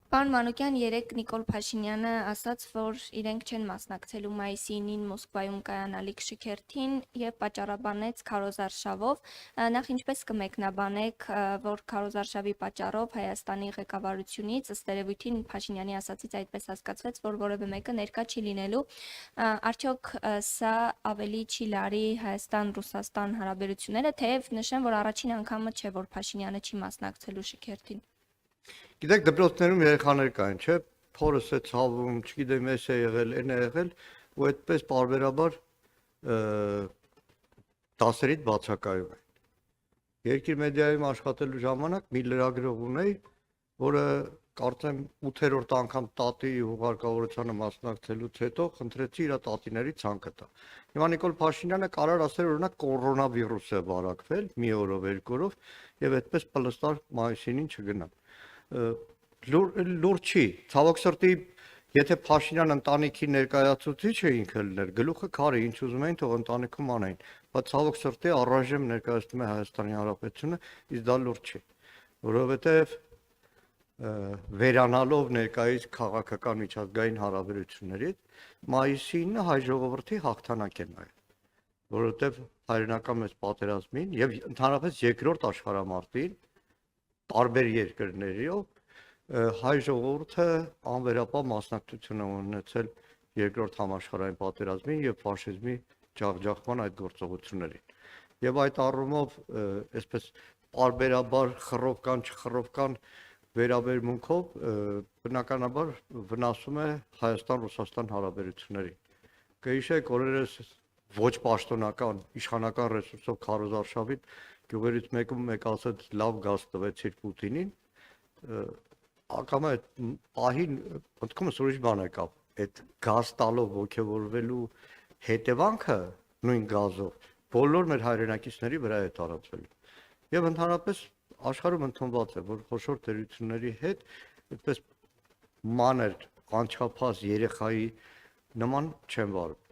Պարոն Մանուկյան, երեկ Նիկոլ Փաշինյանը ասաց, որ իրենք չեն մասնակցելու մայիսի 9-ին Մոսկվայում կայանալիք շքերթին եւ պատճառաբանեց քարոզարշավով։ Նախ ինչպես կմեկնաբանեք, որ քարոզարշավի պատճառով Հայաստանի ղեկավարությունից ըստ երևույթին Փաշինյանի ասացից այդպես հասկացվեց, որ որևէ մեկը ներկա չի լինելու։ Արդյոք սա ավելի չի լարի Հայաստան-Ռուսաստան հարաբերությունները, թեև նշեմ, որ առաջին անգամը չէ, որ Փաշինյանը չի մասնակցելու շքերթին։ Գիտեք, դպրոցներում երեխաներ կային, չէ՞, փորս է ցավում, չգիտեմ, էս է եղել, այն է եղել, ու այդպես բարբերաբար դասերից բացակայում են։ Երկիր մեդիայում աշխատելու ժամանակ մի լրագրող ունեի, որը կարծեմ 8-րդ անգամ տատի հուղարկավորությանը մասնակցելուց հետո խնդրեցի իր տատիների ցանկը տա։ Հիմա Նիկոլ Փաշինյանը կարող ասել օրինակ կորոնավիրուս է վարակվել մի օրով, երկու օրով եւ այդպես պլստար մայիսին չգնա։ Լուրջ չի, ցավոք սրտի, եթե Փաշինյան ընտանիքի ներկայացուցիչ է ինքը լիներ, գլուխը քարի, ինչ ուզում էին, թող ընտանիքում անեն, բայց ցավոք սրտի առայժմ ներկայացնում է Հայաստանի Հանրապետությունը, իսկ դա լուրջ չի, որովհետև վերանալով ներկայիս քաղաքական միջազգային հարաբերություններից, մայիսի 9-ը հայ ժողովրդի հաղթանակ է նայել, որովհետև հայրենական մեծ պատերազմին եւ ընդհանրապես երկրորդ աշխարհամարտին տարբեր երկրներիով հայ ժողովուրդը անվերապահ մասնակցություն է ունեցել երկրորդ համաշխարհային պատերազմին եւ ֆաշիզմի ջախջախման այդ գործողություններին։ Եվ այդ առումով այսպես բարբերաբար խռովկան չխռովկան վերաբերմունքով բնականաբար վնասում է Հայաստան-Ռուսաստան հարաբերություններին։ Կհիշեք, օրերս ոչ պաշտոնական իշխանական ռեսուրսով քարոզարշավին գյուղերից մեկում մեկ ասաց լավ գազ տվեցիր Պուտինին, ակամա այդ պահին մտքումս ուրիշ բան եկավ, այդ գազ տալով ոգևորվելու հետևանքը նույն գազով բոլոր մեր հայրենակիցների վրա է տարածվելու։ Եվ ընդհանրապես աշխարհում ընդունված է, որ խոշոր տերությունների հետ այդպես մանր անչափահաս երեխայի նման չեն վարվում։